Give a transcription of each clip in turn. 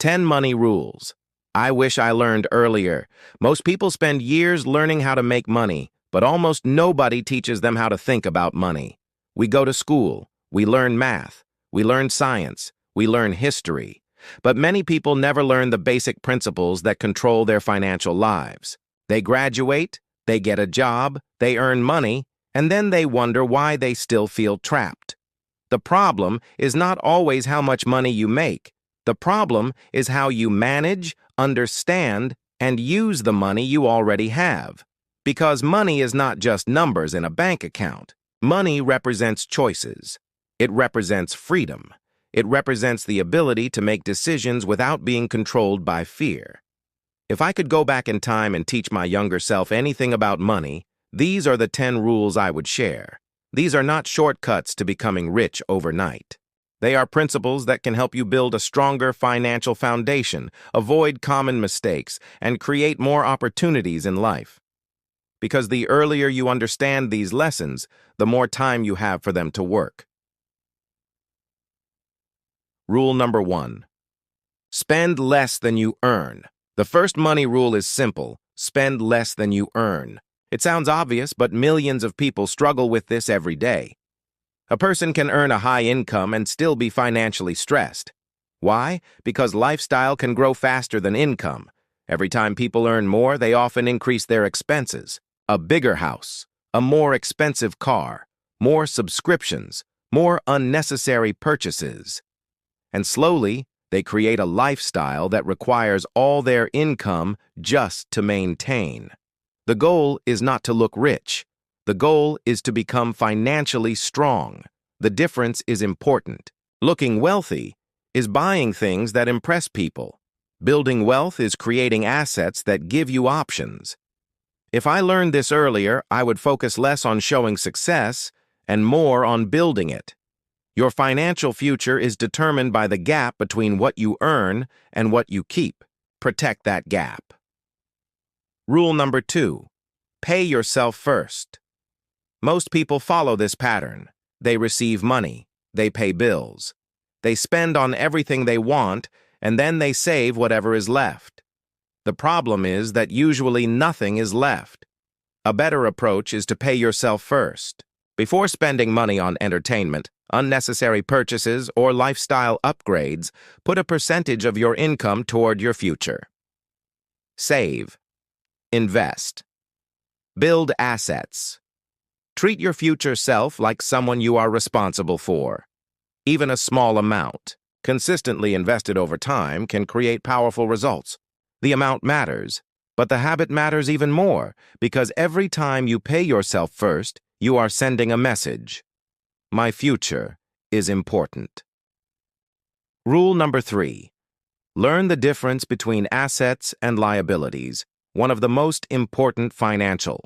10 money rules. I wish I learned earlier. Most people spend years learning how to make money, but almost nobody teaches them how to think about money. We go to school, we learn math, we learn science, we learn history. But many people never learn the basic principles that control their financial lives. They graduate, they get a job, they earn money, and then they wonder why they still feel trapped. The problem is not always how much money you make. The problem is how you manage, understand, and use the money you already have. Because money is not just numbers in a bank account. Money represents choices. It represents freedom. It represents the ability to make decisions without being controlled by fear. If I could go back in time and teach my younger self anything about money, these are the 10 rules I would share. These are not shortcuts to becoming rich overnight. They are principles that can help you build a stronger financial foundation, avoid common mistakes, and create more opportunities in life. Because the earlier you understand these lessons, the more time you have for them to work. Rule number 1. Spend less than you earn. The first money rule is simple: spend less than you earn. It sounds obvious, but millions of people struggle with this every day. A person can earn a high income and still be financially stressed. Why? Because lifestyle can grow faster than income. Every time people earn more, they often increase their expenses. A bigger house, a more expensive car, more subscriptions, more unnecessary purchases. And slowly, they create a lifestyle that requires all their income just to maintain. The goal is not to look rich. The goal is to become financially strong. The difference is important. Looking wealthy is buying things that impress people. Building wealth is creating assets that give you options. If I learned this earlier, I would focus less on showing success and more on building it. Your financial future is determined by the gap between what you earn and what you keep. Protect that gap. Rule number 2. Pay yourself first. Most people follow this pattern. They receive money. They pay bills. They spend on everything they want, and then they save whatever is left. The problem is that usually nothing is left. A better approach is to pay yourself first. Before spending money on entertainment, unnecessary purchases, or lifestyle upgrades, put a percentage of your income toward your future. Save. Invest. Build assets. Treat your future self like someone you are responsible for. Even a small amount, consistently invested over time, can create powerful results. The amount matters, but the habit matters even more, because every time you pay yourself first, you are sending a message. My future is important. Rule number 3. Learn the difference between assets and liabilities, one of the most important financial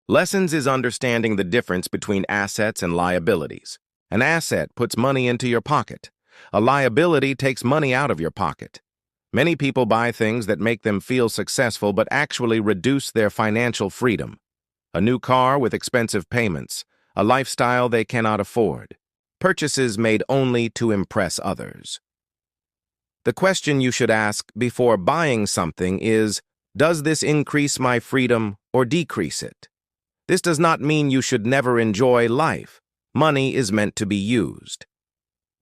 lessons is understanding the difference between assets and liabilities. An asset puts money into your pocket. A liability takes money out of your pocket. Many people buy things that make them feel successful but actually reduce their financial freedom. A new car with expensive payments, a lifestyle they cannot afford, purchases made only to impress others. The question you should ask before buying something is, does this increase my freedom or decrease it? This does not mean you should never enjoy life. Money is meant to be used.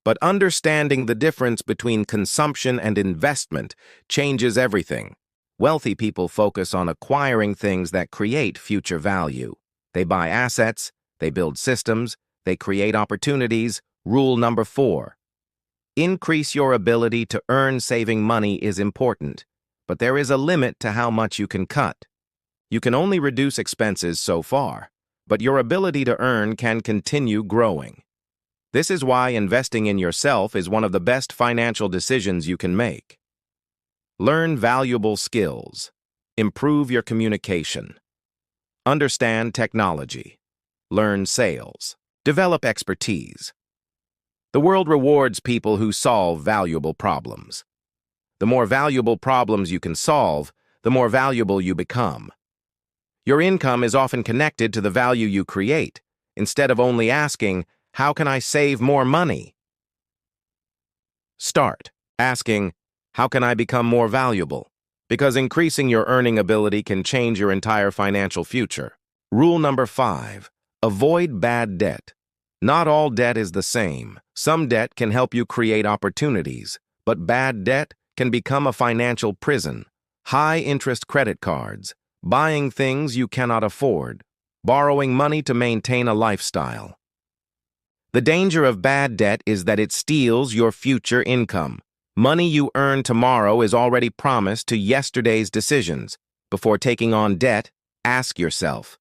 But understanding the difference between consumption and investment changes everything. Wealthy people focus on acquiring things that create future value. They buy assets, they build systems, they create opportunities. Rule number 4. Increase your ability to earn. Saving money is important, but there is a limit to how much you can cut. You can only reduce expenses so far, but your ability to earn can continue growing. This is why investing in yourself is one of the best financial decisions you can make. Learn valuable skills. Improve your communication. Understand technology. Learn sales. Develop expertise. The world rewards people who solve valuable problems. The more valuable problems you can solve, the more valuable you become. Your income is often connected to the value you create, instead of only asking, how can I save more money? Start asking, How can I become more valuable? Because increasing your earning ability can change your entire financial future. Rule number 5, avoid bad debt. Not all debt is the same. Some debt can help you create opportunities, but bad debt can become a financial prison. High-interest credit cards, buying things you cannot afford, borrowing money to maintain a lifestyle. The danger of bad debt is that it steals your future income. Money you earn tomorrow is already promised to yesterday's decisions. Before taking on debt, ask yourself,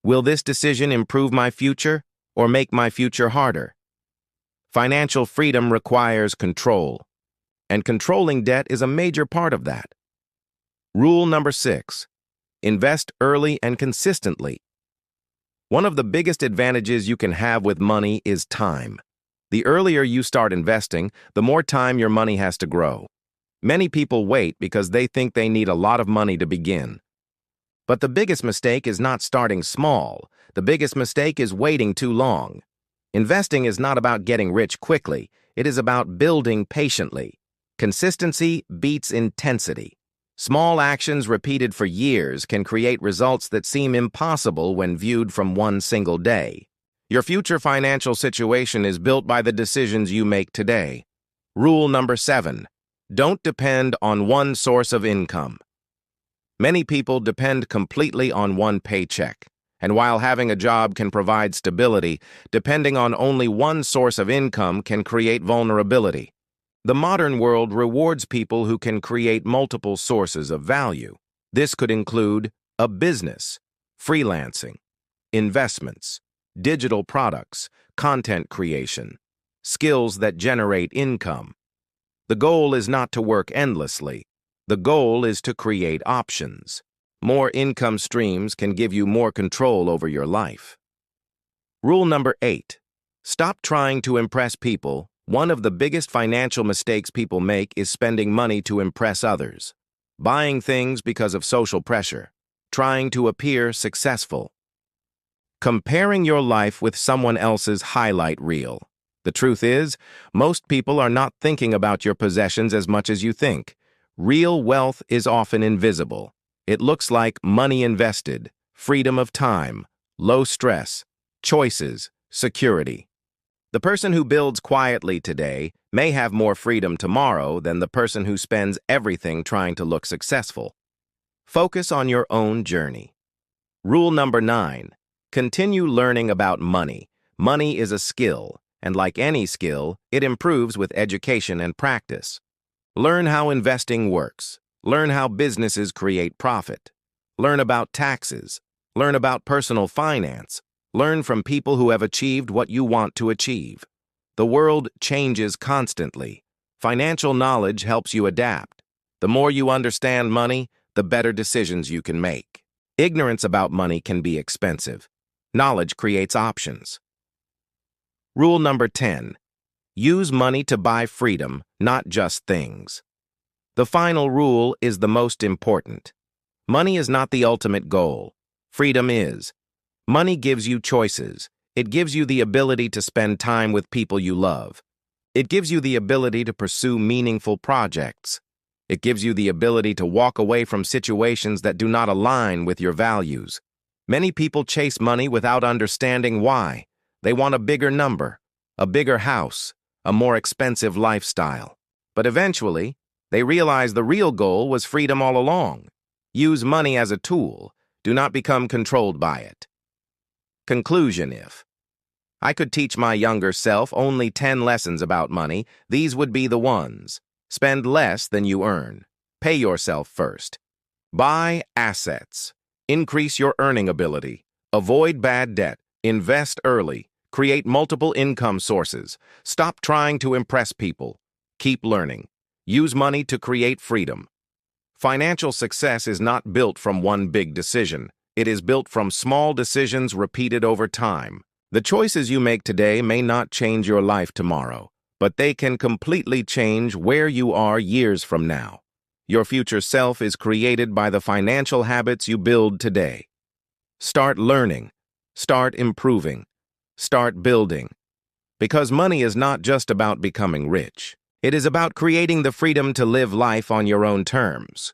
will this decision improve my future or make my future harder? Financial freedom requires control, and controlling debt is a major part of that. Rule number 6, invest early and consistently. One of the biggest advantages you can have with money is time. The earlier you start investing, the more time your money has to grow. Many people wait because they think they need a lot of money to begin. But the biggest mistake is not starting small. The biggest mistake is waiting too long. Investing is not about getting rich quickly. It is about building patiently. Consistency beats intensity. Small actions repeated for years can create results that seem impossible when viewed from one single day. Your future financial situation is built by the decisions you make today. Rule number 7, don't depend on one source of income. Many people depend completely on one paycheck, and while having a job can provide stability, depending on only one source of income can create vulnerability. The modern world rewards people who can create multiple sources of value. This could include a business, freelancing, investments, digital products, content creation, skills that generate income. The goal is not to work endlessly. The goal is to create options. More income streams can give you more control over your life. Rule number 8, stop trying to impress people. One of the biggest financial mistakes people make is spending money to impress others. Buying things because of social pressure. Trying to appear successful. Comparing your life with someone else's highlight reel. The truth is, most people are not thinking about your possessions as much as you think. Real wealth is often invisible. It looks like money invested, freedom of time, low stress, choices, security. The person who builds quietly today may have more freedom tomorrow than the person who spends everything trying to look successful. Focus on your own journey. Rule number 9, continue learning about money. Money is a skill, and like any skill, it improves with education and practice. Learn how investing works. Learn how businesses create profit. Learn about taxes. Learn about personal finance. Learn from people who have achieved what you want to achieve. The world changes constantly. Financial knowledge helps you adapt. The more you understand money, the better decisions you can make. Ignorance about money can be expensive. Knowledge creates options. Rule number 10, use money to buy freedom, not just things. The final rule is the most important. Money is not the ultimate goal. Freedom is. Money gives you choices. It gives you the ability to spend time with people you love. It gives you the ability to pursue meaningful projects. It gives you the ability to walk away from situations that do not align with your values. Many people chase money without understanding why. They want a bigger number, a bigger house, a more expensive lifestyle. But eventually, they realize the real goal was freedom all along. Use money as a tool. Do not become controlled by it. Conclusion: if I could teach my younger self only 10 lessons about money, these would be the ones. Spend less than you earn. Pay yourself first. Buy assets. Increase your earning ability. Avoid bad debt. Invest early. Create multiple income sources. Stop trying to impress people. Keep learning. Use money to create freedom. Financial success is not built from one big decision. It is built from small decisions repeated over time. The choices you make today may not change your life tomorrow, but they can completely change where you are years from now. Your future self is created by the financial habits you build today. Start learning. Start improving. Start building. Because money is not just about becoming rich. It is about creating the freedom to live life on your own terms.